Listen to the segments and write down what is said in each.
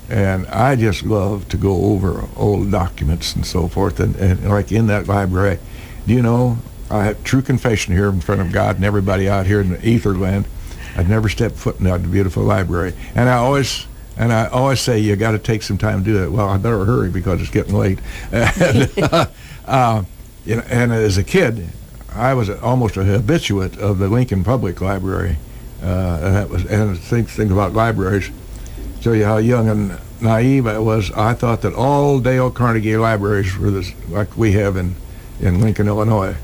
And I just love to go over old documents and so forth. And like in that library, do you know, I have true confession here in front of God and everybody out here in the Etherland. I've never stepped foot in that beautiful library. And I always say, you got to take some time to do it. Well, I better hurry because it's getting late. And, and as a kid, I was almost a habituate of the Lincoln Public Library. And the thing about libraries, show you how young and naive I was. I thought that all Dale Carnegie libraries were like we have in Lincoln, Illinois.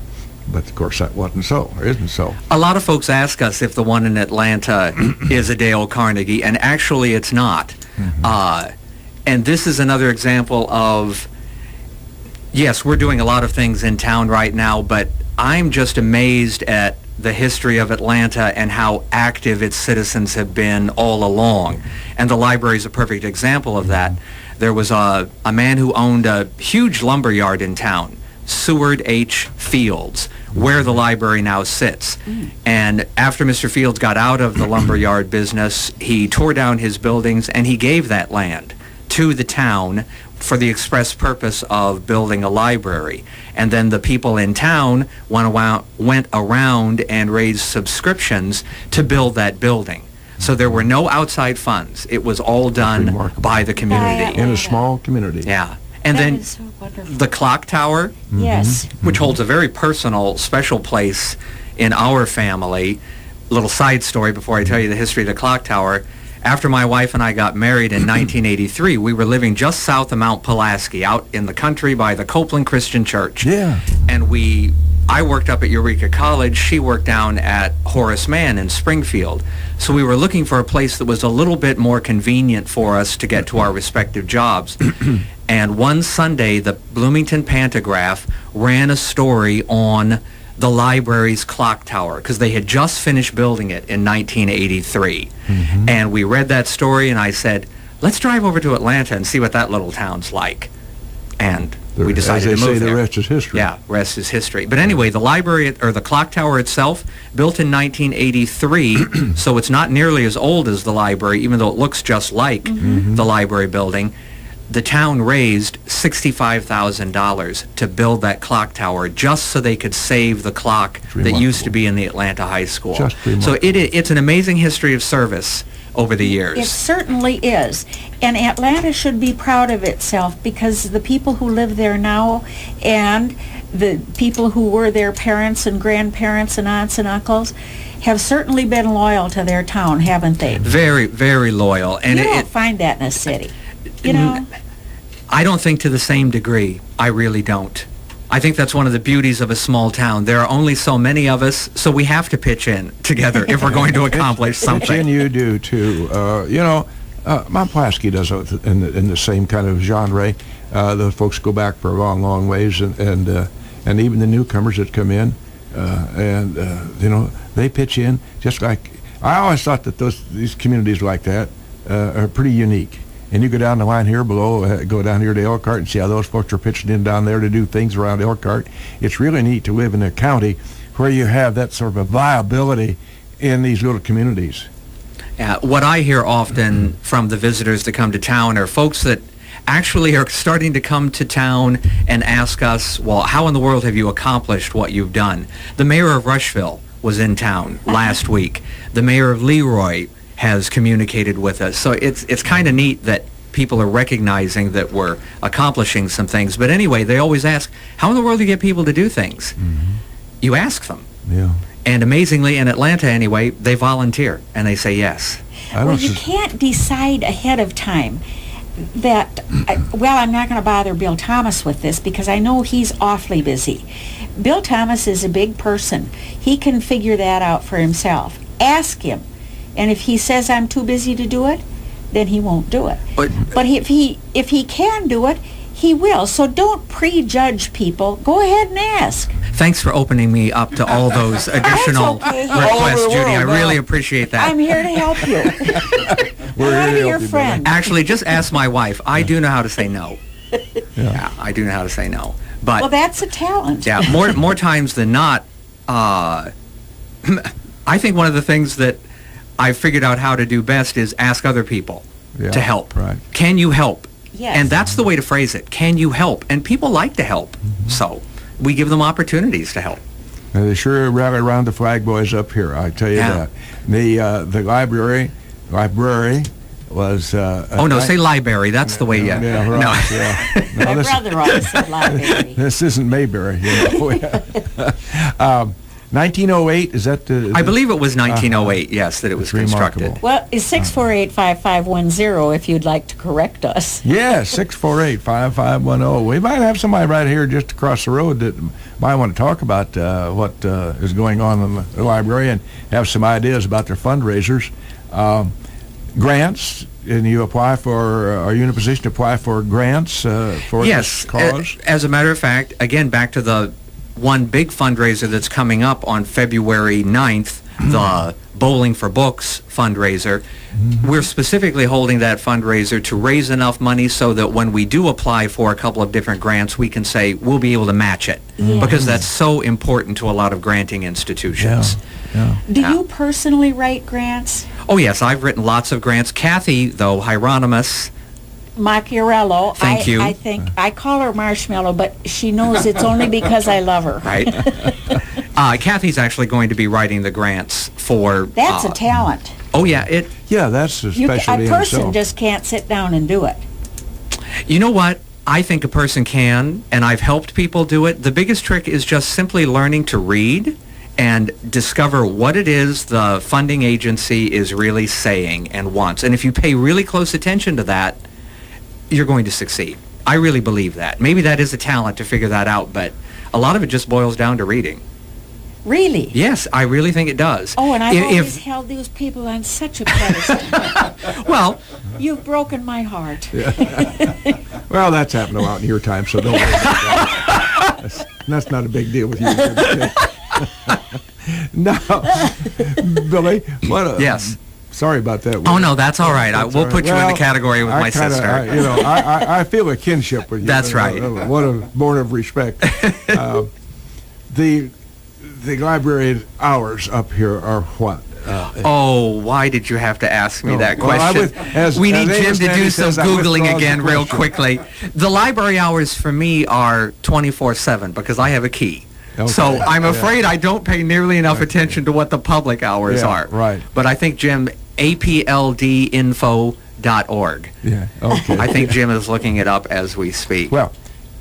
But of course that wasn't so, or isn't so. A lot of folks ask us if the one in Atlanta is a Dale Carnegie, and actually it's not. And this is another example of, yes, we're doing a lot of things in town right now, but I'm just amazed at the history of Atlanta and how active its citizens have been all along. And the library is a perfect example of that. There was a man who owned a huge lumber yard in town, Seward H. Fields, where the library now sits. And after Mr. Fields got out of the lumber yard business, he tore down his buildings and he gave that land to the town for the express purpose of building a library. And then the people in town went around and raised subscriptions to build that building. So there were no outside funds. It was all done by the community. In a small community. Yeah. And then the clock tower, Yes. which holds a very personal, special place in our family. Little side story before I tell you the history of the clock tower. After my wife and I got married in 1983, we were living just south of Mount Pulaski, out in the country by the Copeland Christian Church. Yeah. And I worked up at Eureka College. She worked down at Horace Mann in Springfield. So we were looking for a place that was a little bit more convenient for us to get to our respective jobs. And one Sunday, the Bloomington Pantograph ran a story on the library's clock tower because they had just finished building it in 1983. And we read that story, and I said, let's drive over to Atlanta and see what that little town's like. And we decided to move there. As they say, the rest is history. Yeah, rest is history. But anyway, the library, or the clock tower itself, built in 1983, so it's not nearly as old as the library, even though it looks just like the library building. The town raised $65,000 to build that clock tower just so they could save the clock that used to be in the Atlanta High School. So it's an amazing history of service over the years. It certainly is. And Atlanta should be proud of itself because the people who live there now and the people who were their parents and grandparents and aunts and uncles have certainly been loyal to their town, haven't they? Very, very loyal. And you don't find that in a city. You know? I don't think to the same degree. I really don't. I think that's one of the beauties of a small town. There are only so many of us, so we have to pitch in together if we're going to accomplish something. Pitch in you do, too. Mount Pulaski does it in the same kind of genre. The folks go back for a long, long ways, and even the newcomers that come in, they pitch in. Just like, I always thought that these communities like that are pretty unique. And you go down the line here below, go down here to Elkhart and see how those folks are pitching in down there to do things around Elkhart. It's really neat to live in a county where you have that sort of a viability in these little communities. What I hear often from the visitors that come to town are folks that actually are starting to come to town and ask us, well, how in the world have you accomplished what you've done? The mayor of Rushville was in town last week. The mayor of Leroy has communicated with us. So it's kind of neat that people are recognizing that we're accomplishing some things. But anyway, they always ask, how in the world do you get people to do things? You ask them. Yeah. And amazingly, in Atlanta anyway, they volunteer and they say yes. Well, you can't decide ahead of time that, I'm not going to bother Bill Thomas with this because I know he's awfully busy. Bill Thomas is a big person. He can figure that out for himself. Ask him. And if he says I'm too busy to do it, then he won't do it. But if he can do it, he will. So don't prejudge people. Go ahead and ask. Thanks for opening me up to all those additional requests, Judy. I really appreciate that. I'm here to help you. We're here to your friend. Actually, just ask my wife. I do know how to say no. Yeah, I do know how to say no. But well, that's a talent. Yeah, more times than not, I think one of the things that I've figured out how to do best is ask other people Yeah, to help? right. Can you help? Yes. And that's the way to phrase it. Can you help? And people like to help. So we give them opportunities to help. They sure rally around the flag boys up here, I tell you Yeah. that. The library was... Say library. That's the way you... Yeah, right, No. yeah. No, My this- brother always said library. This isn't Mayberry, you know. 1908, is that the... I believe it was 1908, yes, that it was It's constructed. remarkable. Well, it's 648-5510 if you'd like to correct us. Yeah, 648-5510. We might have somebody right here just across the road that might want to talk about what is going on in the library and have some ideas about their fundraisers. Grants, and you apply for, are you in a position to apply for grants for Yes, this cause? as a matter of fact, again, back to the one big fundraiser that's coming up on February 9th, the Bowling for Books fundraiser. We're specifically holding that fundraiser to raise enough money so that when we do apply for a couple of different grants, we can say we'll be able to match it, because that's so important to a lot of granting institutions. Yeah. Do you personally write grants? Oh, yes, I've written lots of grants. Kathy, though, Hieronymus, Macchiarello. Thank you. I think I call her Marshmallow, but she knows it's only because I love her. right? Kathy's actually going to be writing the grants for... That's a talent. Oh, yeah, Yeah, that's a A specialty in person itself. just can't sit down and do it. You know what? I think a person can, and I've helped people do it. The biggest trick is just simply learning to read and discover what it is the funding agency is really saying and wants. And if you pay really close attention to that, you're going to succeed. I really believe that. Maybe that is a talent to figure that out, but a lot of it just boils down to reading. Really? Yes, I really think it does. Oh, and I've If- always held these people on such a pedestal. well, You've broken my heart. Well, that's happened a lot in your time, so don't worry about that. That's not a big deal with you. No, Billy, what? yes. Sorry about that. Oh, no, that's all right. That's We'll all put you in Well, the category with I my kinda, sister. I feel a kinship with you. That's right. What a born of respect. The library hours up here are what? Oh, why did you have to ask me No, that well, I question? would- as- We as need Jim Amos to do Sandy some says, I Googling withdraw the again real question. quickly. The library hours for me are 24/7 because I have a key. Okay. So I'm Yeah. afraid I don't pay nearly enough attention to what the public hours Yeah, are. right. But I think, Jim, apldinfo.org. Yeah, okay. I think Jim is looking it up as we speak. Well,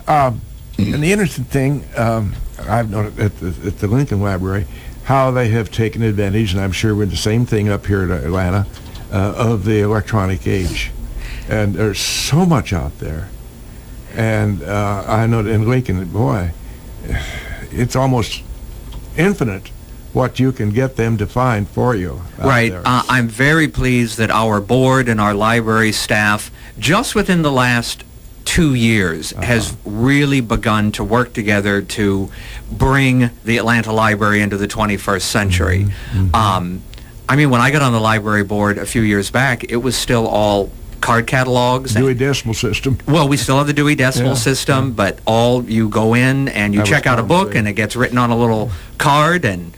and the interesting thing, I've noticed at the Lincoln Library, how they have taken advantage, and I'm sure we're the same thing up here in Atlanta, of the electronic age. And there's so much out there. And I know that in Lincoln, boy, it's almost infinite what you can get them to find for you out Right. there. I'm very pleased that our board and our library staff, just within the last 2 years, has really begun to work together to bring the Atlanta Library into the 21st century. I mean, when I got on the library board a few years back, it was still all card catalogs. Dewey Decimal System. Well, we still have the Dewey Decimal System, but all you go in and you That was check out a book Tom's and it gets written on a little card and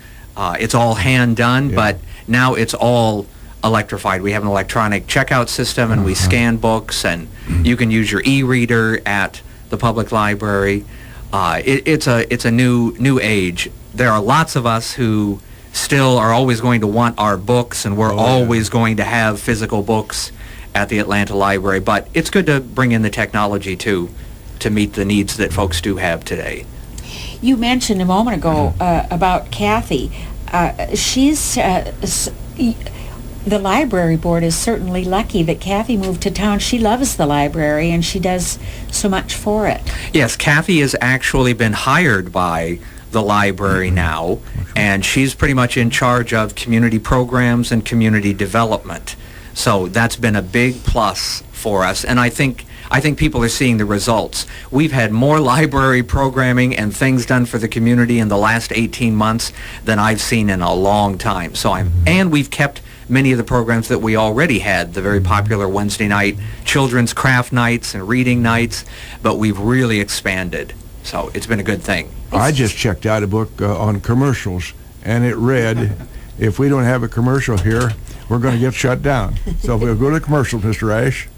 it's all hand done, Yeah. but now it's all electrified. We have an electronic checkout system and we scan books and you can use your e-reader at the public library. It's a new age. There are lots of us who still are always going to want our books and we're always going to have physical books at the Atlanta Library, but it's good to bring in the technology too to meet the needs that folks do have today. You mentioned a moment ago about Kathy. The library board is certainly lucky that Kathy moved to town. She loves the library and she does so much for it. Yes, Kathy has actually been hired by the library now, and she's pretty much in charge of community programs and community development. So that's been a big plus for us, and I think people are seeing the results. We've had more library programming and things done for the community in the last 18 months than I've seen in a long time. So and we've kept many of the programs that we already had, the very popular Wednesday night children's craft nights and reading nights, but we've really expanded. So it's been a good thing. I just checked out a book on commercials, and it read, if we don't have a commercial here, we're going to get shut down. So we'll go to commercial, Mr. Ash.